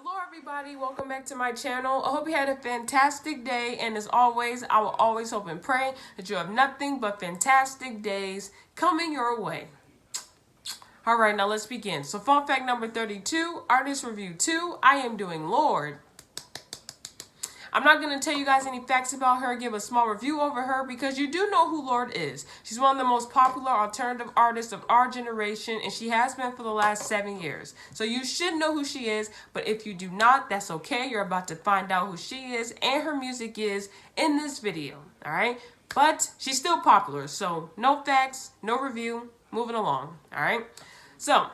Hello everybody, welcome back to my channel. I hope you had a fantastic day, and as always, I will always hope and pray that you have nothing but fantastic days coming your way. Alright, now let's begin. So fun fact number 32, artist review 2, I am doing Lorde. I'm not going to tell you guys any facts about her, give a small review over her, because you do know who Lorde is. She's one of the most popular alternative artists of our generation, and she has been for the last 7 years. So you should know who she is, but if you do not, that's okay. You're about to find out who she is and her music is in this video, alright? But she's still popular, so no facts, no review, moving along, alright? So,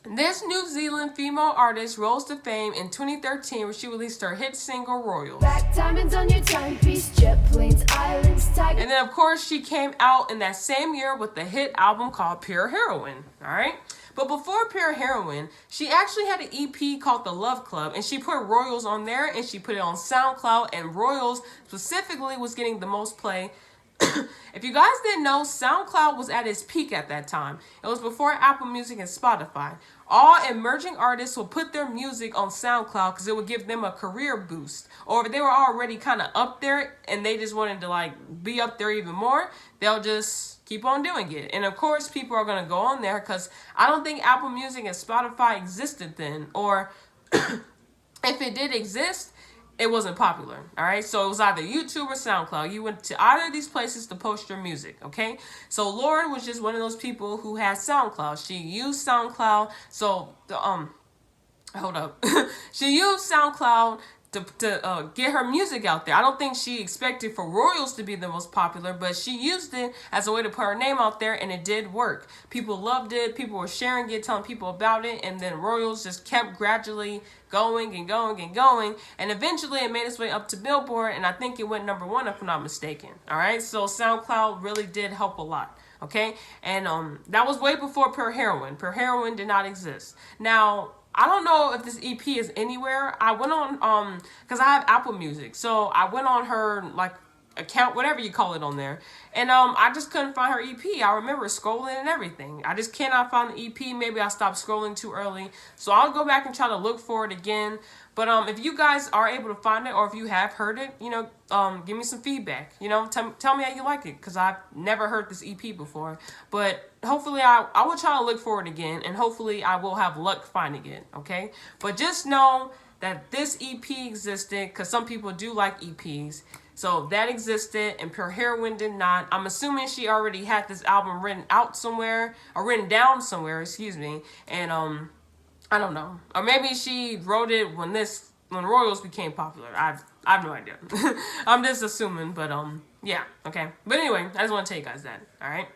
this New Zealand female artist rose to fame in 2013 when she released her hit single Royals. Diamonds on your timepiece, jet planes, islands, tigers. And then of course she came out in that same year with the hit album called Pure Heroine, alright? But before Pure Heroine, she actually had an EP called The Love Club, and she put Royals on there, and she put it on SoundCloud, and Royals specifically was getting the most play. If you guys didn't know, SoundCloud was at its peak at that time. It was before Apple Music and Spotify. All emerging artists will put their music on SoundCloud because it would give them a career boost. Or if they were already kind of up there and they just wanted to like be up there even more, they'll just keep on doing it. And of course, people are going to go on there because I don't think Apple Music and Spotify existed then. Or if it did exist, it wasn't popular, all right? So it was either YouTube or SoundCloud. You went to either of these places to post your music, okay? So Lorde was just one of those people who had SoundCloud. She used SoundCloud, so, hold up. She used SoundCloud to get her music out there. I don't think she expected for Royals to be the most popular, but she used it as a way to put her name out there, and it did work. People loved it. People were sharing it, telling people about it, and then Royals just kept gradually going and going and going, and eventually it made its way up to Billboard, and I think it went #1 if I'm not mistaken. All right, so SoundCloud really did help a lot. Okay, and that was way before Pure Heroine. Pure Heroine did not exist. Now, I don't know if this EP is anywhere. I went on because I have Apple Music, so I went on her like account, whatever you call it, on there, and I just couldn't find her EP. I remember scrolling and everything. I just cannot find the EP. Maybe I stopped scrolling too early, so I'll go back and try to look for it again. But if you guys are able to find it, or if you have heard it, you know, give me some feedback. You know, tell me how you like it, because I've never heard this EP before. But hopefully I will try to look for it again, and hopefully I will have luck finding it, okay? But just know that this EP existed, because some people do like EPs. So that existed, and Pure Heroine did not. I'm assuming she already had this album written out somewhere, or written down somewhere, excuse me. And I don't know. Or maybe she wrote it when Royals became popular. I have no idea. I'm just assuming, but yeah, okay. But anyway, I just want to tell you guys that, all right?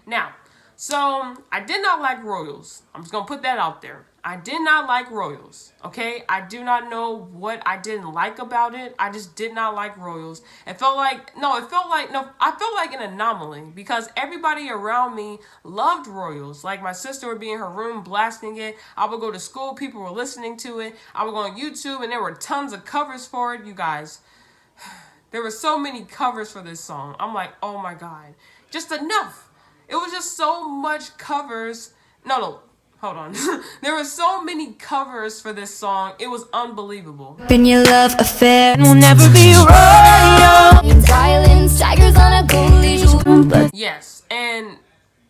Now, so I did not like Royals. I'm just going to put that out there. I did not like Royals, okay? I do not know what I didn't like about it. I just did not like Royals. I felt like an anomaly, because everybody around me loved Royals. Like, my sister would be in her room blasting it. I would go to school, people were listening to it. I would go on YouTube, and there were tons of covers for it, you guys. There were so many covers for this song. I'm like, oh my God, just enough. It was just so much covers. No, hold on. There were so many covers for this song. It was unbelievable. In your love affair will never be royal. Islands, tigers on a gold leash. Yes, and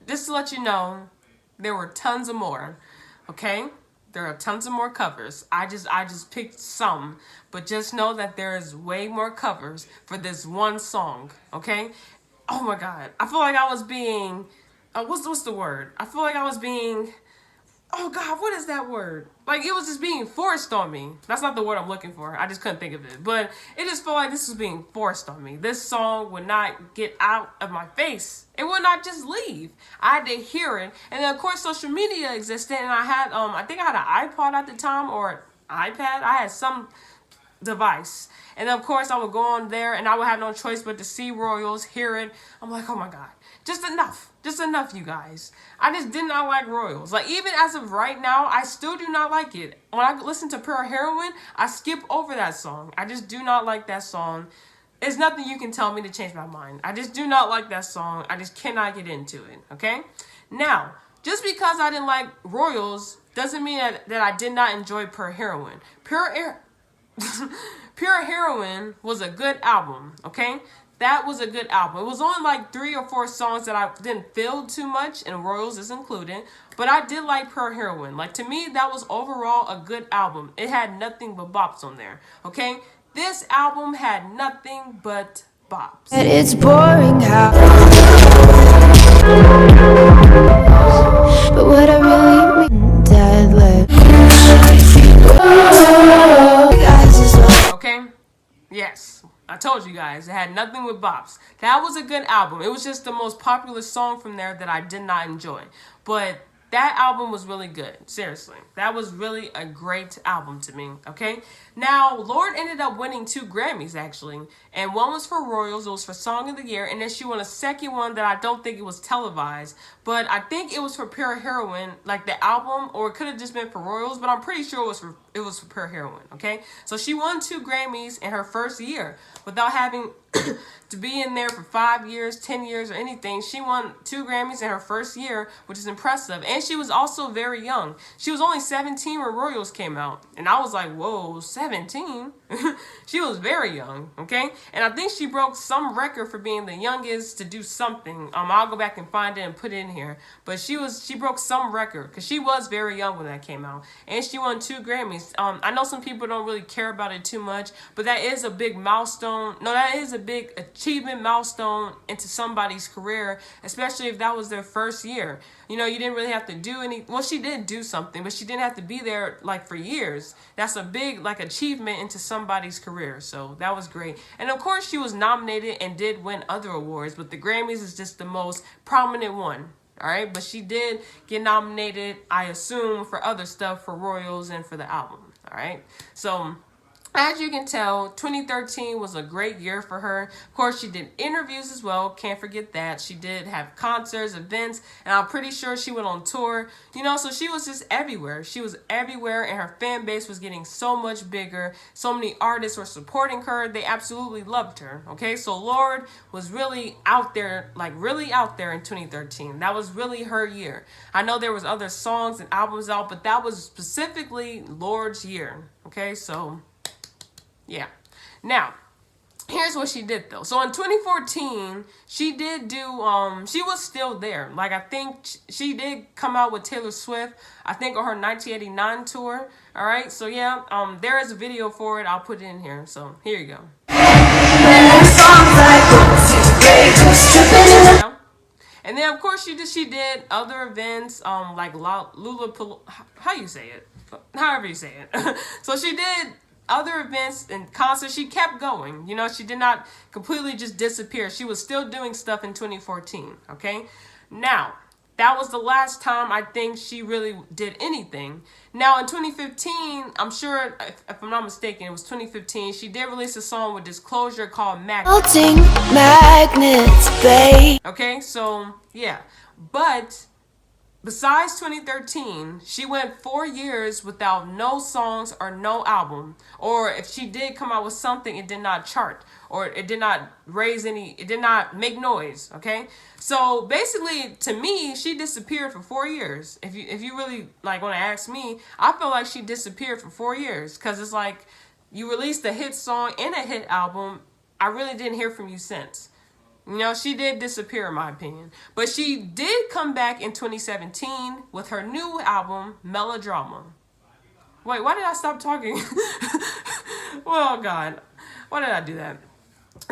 just to let you know, there were tons of more. Okay? There are tons of more covers. I just picked some, but just know that there is way more covers for this one song. Okay? Oh my God. I feel like I was being what's the word? I feel like I was being, oh God, what is that word? Like, it was just being forced on me. That's not the word I'm looking for. I just couldn't think of it. But it just felt like this was being forced on me. This song would not get out of my face. It would not just leave. I had to hear it. And then, of course, social media existed. And I had, I think I had an iPod at the time, or iPad. I had some device. And then, of course, I would go on there, and I would have no choice but to see Royals, hear it. I'm like, oh my God, just enough. Just enough, you guys. I just did not like Royals. Like, even as of right now, I still do not like it. When I listen to Pure Heroine, I skip over that song. I just do not like that song. There's nothing you can tell me to change my mind. I just do not like that song. I just cannot get into it, okay? Now, just because I didn't like Royals doesn't mean that I did not enjoy Pure Heroine. Pure Heroine was a good album, okay? That was a good album. It was only like 3 or 4 songs that I didn't feel too much, and Royals is included. But I did like Pure Heroine. Like, to me, that was overall a good album. It had nothing but bops on there, okay? This album had nothing but bops. And it's boring how, but what I really mean, Dad left. Okay? Yes. I told you guys, it had nothing with bops. That was a good album. It was just the most popular song from there that I did not enjoy. But that album was really good. Seriously. That was really a great album to me. Okay? Now, Lorde ended up winning 2 Grammys, actually. And one was for Royals. It was for Song of the Year. And then she won a second one that I don't think it was televised. But I think it was for Pure Heroine, like the album. Or it could have just been for Royals. But I'm pretty sure it was for Pure Heroine. Okay? So she won 2 Grammys in her first year. Without having to be in there for 5 years, 10 years, or anything. She won 2 Grammys in her first year, which is impressive. And she was also very young. She was only 17 when Royals came out. And I was like, whoa, 17? She was very young, okay? And I think she broke some record for being the youngest to do something. I'll go back and find it and put it in here. But she broke some record because she was very young when that came out. And she won 2 Grammys. I know some people don't really care about it too much, but that is a big milestone. No, that is a big achievement milestone into somebody's career, especially if that was their first year. You know, you didn't really have to do any, well, she did do something, but she didn't have to be there like for years. That's a big like achievement into somebody's career. So that was great. And of course she was nominated and did win other awards, but the Grammys is just the most prominent one. All right, but she did get nominated, I assume, for other stuff, for Royals and for the album. All right, so as you can tell, 2013 was a great year for her. Of course, she did interviews as well. Can't forget that. She did have concerts, events, and I'm pretty sure she went on tour. You know, so she was just everywhere. She was everywhere, and her fan base was getting so much bigger. So many artists were supporting her. They absolutely loved her, okay? So Lorde was really out there, like really out there in 2013. That was really her year. I know there was other songs and albums out, but that was specifically Lorde's year, okay? So yeah. Now, here's what she did though. So in 2014, she did do, she was still there. Like, I think she did come out with Taylor Swift, I think on her 1989 tour. All right. So yeah, there is a video for it. I'll put it in here. So here you go. And then of course she did other events, like Lula, how you say it? However you say it. So she did other events and concerts. She kept going. You know, she did not completely just disappear. She was still doing stuff in 2014, okay? Now, that was the last time I think she really did anything. Now, in 2015, I'm sure, if I'm not mistaken, it was 2015, she did release a song with Disclosure called Magnets. Babe. Okay, so, yeah. But besides 2013, she went 4 years without no songs or no album. Or if she did come out with something, it did not chart. Or it did not it did not make noise, okay? So basically, to me, she disappeared for 4 years. If you really like want to ask me, I feel like she disappeared for 4 years. Because it's like, you released a hit song and a hit album. I really didn't hear from you since. You know, she did disappear in my opinion. But she did come back in 2017 with her new album, Melodrama. Wait, why did I stop talking? Oh, God. Why did I do that?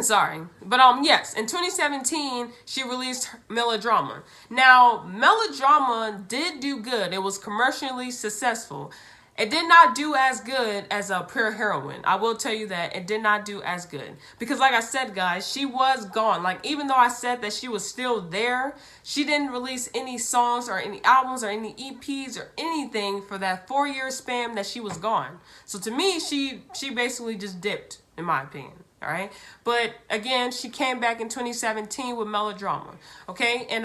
Sorry. But yes, in 2017, she released Melodrama. Now, Melodrama did do good. It was commercially successful. It did not do as good as a Pure Heroine. I will tell you that. It did not do as good. Because like I said, guys, she was gone. Like, even though I said that she was still there, she didn't release any songs or any albums or any EPs or anything for that 4-year span that she was gone. So to me, she basically just dipped, in my opinion. All right. But again, she came back in 2017 with Melodrama. Okay. And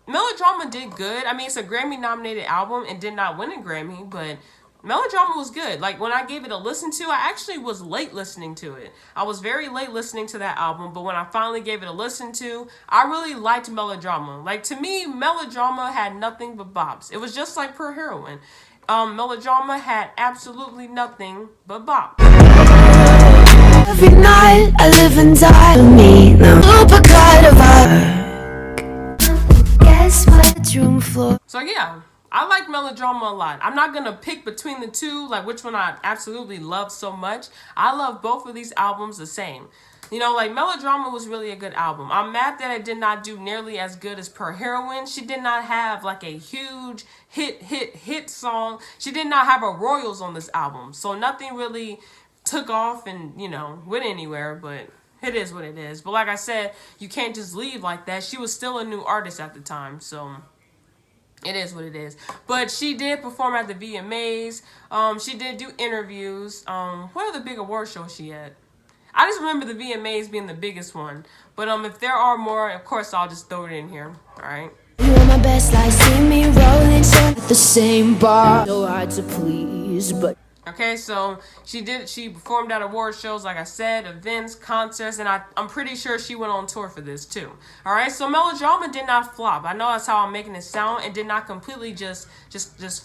Melodrama did good. I mean, it's a Grammy nominated album and did not win a Grammy, but Melodrama was good. Like, when I gave it a listen to, I actually was late listening to it. I was very late listening to that album, but when I finally gave it a listen to, I really liked Melodrama. Like, to me, Melodrama had nothing but bops. It was just like Pure Heroine. Melodrama had absolutely nothing but bops. Every night I live and die with me now. Duplicate of guess my bedroom floor. So yeah, I like Melodrama a lot. I'm not going to pick between the two, like which one I absolutely love so much. I love both of these albums the same. You know, like Melodrama was really a good album. I'm mad that it did not do nearly as good as Pure Heroine. She did not have like a huge hit song. She did not have a Royals on this album. So nothing really took off and, you know, went anywhere, but it is what it is. But like I said, you can't just leave like that. She was still a new artist at the time, so it is what it is. But she did perform at the VMAs. She did do interviews. What are the big award shows she had? I just remember the VMAs being the biggest one. But if there are more, of course, I'll just throw it in here. All right. You are my best, like see me rolling at the same bar. So hard to please, but Okay, so she performed at award shows, like I said, events, concerts, and I'm pretty sure she went on tour for this too. All right, so Melodrama did not flop. I know that's how I'm making it sound. It did not completely just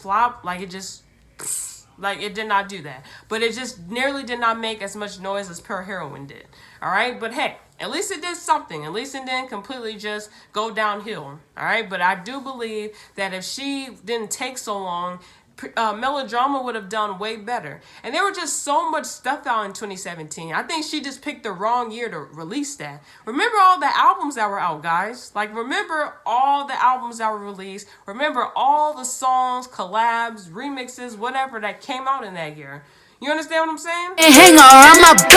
flop. Like it did not do that. But it just nearly did not make as much noise as Pure Heroine did. All right, but hey, at least it did something. At least it didn't completely just go downhill. All right, but I do believe that if she didn't take so long, Melodrama would have done way better. And there were just so much stuff out in 2017. I think she just picked the wrong year to release that. Remember all the albums that were out, guys. Like, remember all the albums that were released. Remember all the songs, collabs, remixes, whatever that came out in that year. You understand what I'm saying? hey, hang on, I'm about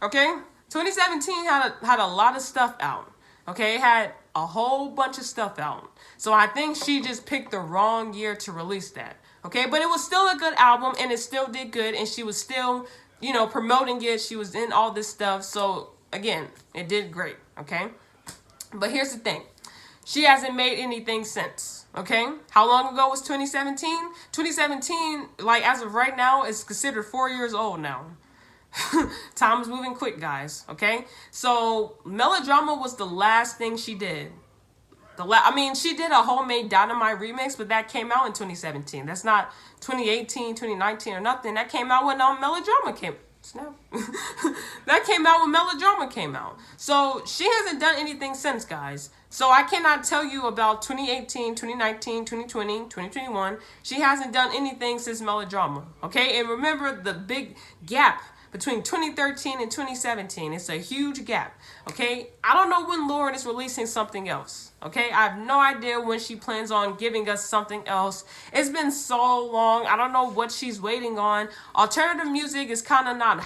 Okay? 2017 had a lot of stuff out. Okay, it had a whole bunch of stuff out. So I think she just picked the wrong year to release that. Okay, but it was still a good album and it still did good and she was still, you know, promoting it. She was in all this stuff. So again, it did great. Okay, but here's the thing. She hasn't made anything since. Okay, how long ago was 2017? 2017, like as of right now, is considered 4 years old now. Time is moving quick, guys. Okay, so Melodrama was the last thing she did. She did a Homemade Dynamite remix, but that came out in 2017. That's not 2018, 2019, or nothing. That came out when Melodrama came. Snap. That came out when Melodrama came out. So she hasn't done anything since, guys. So I cannot tell you about 2018, 2019, 2020, 2021. She hasn't done anything since Melodrama. Okay, and remember the big gap between 2013 and 2017. It's a huge gap. Okay, I don't know when Lorde is releasing something else. Okay, I have no idea when she plans on giving us something else. It's been so long. I don't know what she's waiting on. Alternative music is kind of not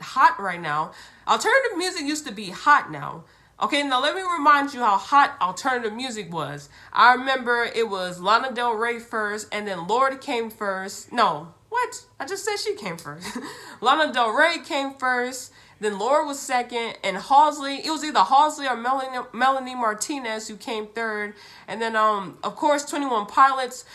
hot right now. Alternative music used to be hot now. Okay, now let me remind you how hot alternative music was. I remember it was Lana Del Rey first, and then Lorde came first. No, what? I just said she came first. Lana Del Rey came first, then Lorde was second, and Halsey, it was either Halsey or Melanie Martinez who came third, and then, of course, 21 Pilots.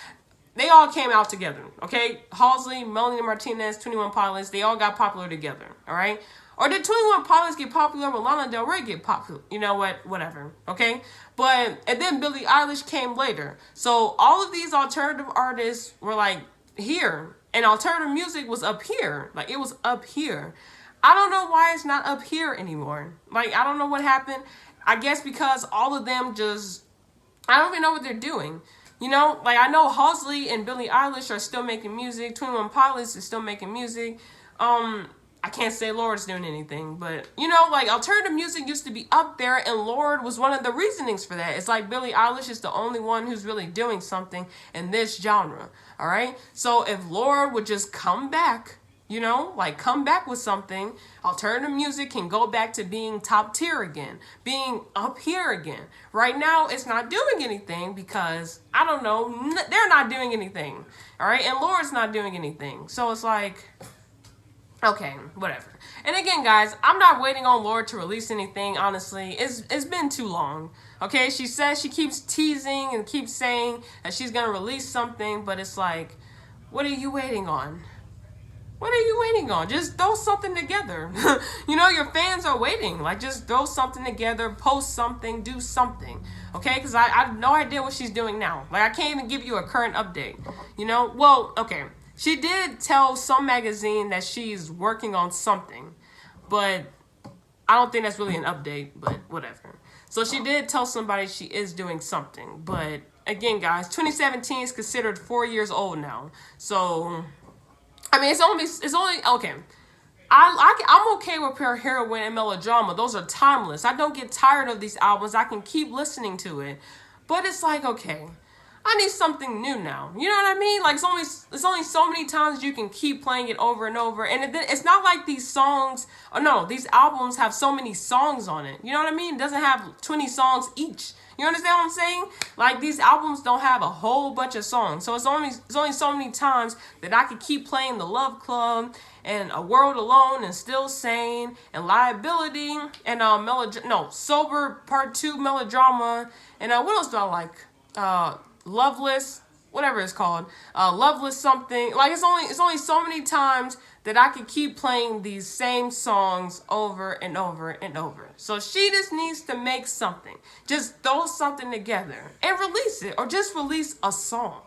They all came out together, okay? Halsey, Melanie Martinez, 21 Pilots, they all got popular together, all right? Or did 21 Pilots get popular but Lana Del Rey get popular? You know what? Whatever. Okay? And then Billie Eilish came later. So all of these alternative artists were like here. And alternative music was up here. Like it was up here. I don't know why it's not up here anymore. Like I don't know what happened. I guess because all of them I don't even know what they're doing. You know, like I know Halsey and Billie Eilish are still making music. 21 Pilots is still making music. I can't say Lorde's doing anything, but, you know, like, alternative music used to be up there, and Lorde was one of the reasonings for that. It's like Billie Eilish is the only one who's really doing something in this genre, all right? So if Lorde would just come back, you know, like, come back with something, alternative music can go back to being top tier again, being up here again. Right now, it's not doing anything because, I don't know, they're not doing anything, all right? And Lorde's not doing anything. So it's like, Okay, whatever. And again, guys, I'm not waiting on Lorde to release anything, honestly. It's been too long. Okay, she says she keeps teasing and keeps saying that she's going to release something, but it's like, what are you waiting on? What are you waiting on? Just throw something together. You know, your fans are waiting. Like, just throw something together, post something, do something. Okay? Because I have no idea what she's doing now. Like, I can't even give you a current update. You know? Well, okay. She did tell some magazine that she's working on something. But I don't think that's really an update. But whatever. So she did tell somebody she is doing something. But again, guys, 2017 is considered 4 years old now. So I mean, it's only okay. I'm okay with Pure Heroine and Melodrama. Those are timeless. I don't get tired of these albums. I can keep listening to it. But it's like, okay, I need something new now. You know what I mean? Like, it's only so many times you can keep playing it over and over. And it's not like these songs, or no, these albums have so many songs on it. You know what I mean? It doesn't have 20 songs each. You understand what I'm saying? Like, these albums don't have a whole bunch of songs. So it's only so many times that I could keep playing The Love Club and A World Alone and Still Sane and Liability and Sober Part 2 Melodrama. And what else do I like? Loveless, whatever it's called. Loveless something. Like, it's only so many times that I could keep playing these same songs over and over and over. So she just needs to make something. Just throw something together and release it, or just release a song.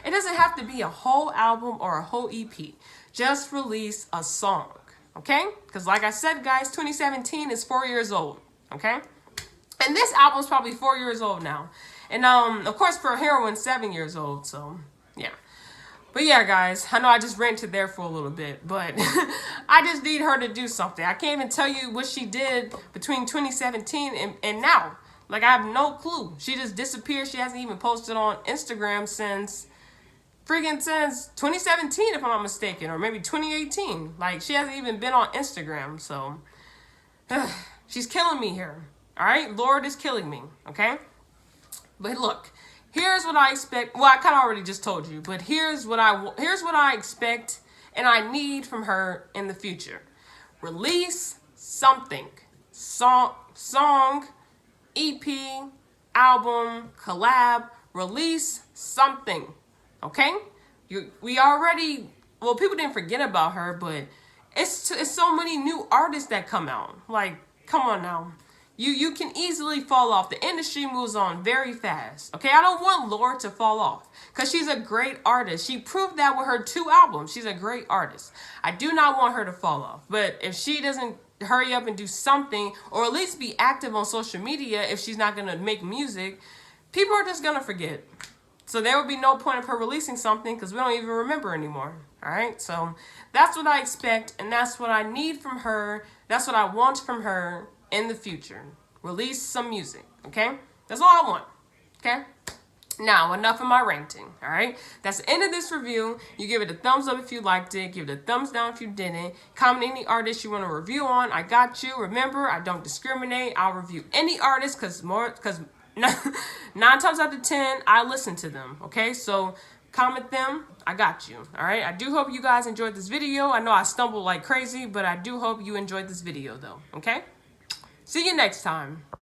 It doesn't have to be a whole album or a whole EP. Just release a song, okay? Because like I said, guys, 2017 is 4 years old, okay? And this album's probably 4 years old now. And of course, for Heroine, 7 years old, so yeah. But yeah, guys, I know I just ranted there for a little bit, but I just need her to do something. I can't even tell you what she did between 2017 and now. Like, I have no clue. She just disappeared. She hasn't even posted on Instagram since 2017, if I'm not mistaken, or maybe 2018. Like, she hasn't even been on Instagram, so she's killing me here. All right, Lorde is killing me, okay? But look, here's what I expect. Well, I kind of already just told you, but here's what I expect and I need from her in the future. Release something. Song, EP, album, collab, release something. Okay? Well, people didn't forget about her, but it's so many new artists that come out. Like, come on now. You can easily fall off. The industry moves on very fast. Okay, I don't want Lorde to fall off because she's a great artist. She proved that with her 2 albums. She's a great artist. I do not want her to fall off. But if she doesn't hurry up and do something, or at least be active on social media, if she's not going to make music, people are just going to forget. So there will be no point of her releasing something because we don't even remember anymore. All right, so that's what I expect, and that's what I need from her. That's what I want from her in the future. Release some music, okay? That's all I want, okay? Now, enough of my ranting, all right? That's the end of this review. You give it a thumbs up if you liked it. Give it a thumbs down if you didn't. Comment any artist you want to review on. I got you. Remember, I don't discriminate. I'll review any artist because 9 times out of 10, I listen to them, okay? So comment them. I got you, all right? I do hope you guys enjoyed this video. I know I stumbled like crazy, but I do hope you enjoyed this video, though, okay? See you next time.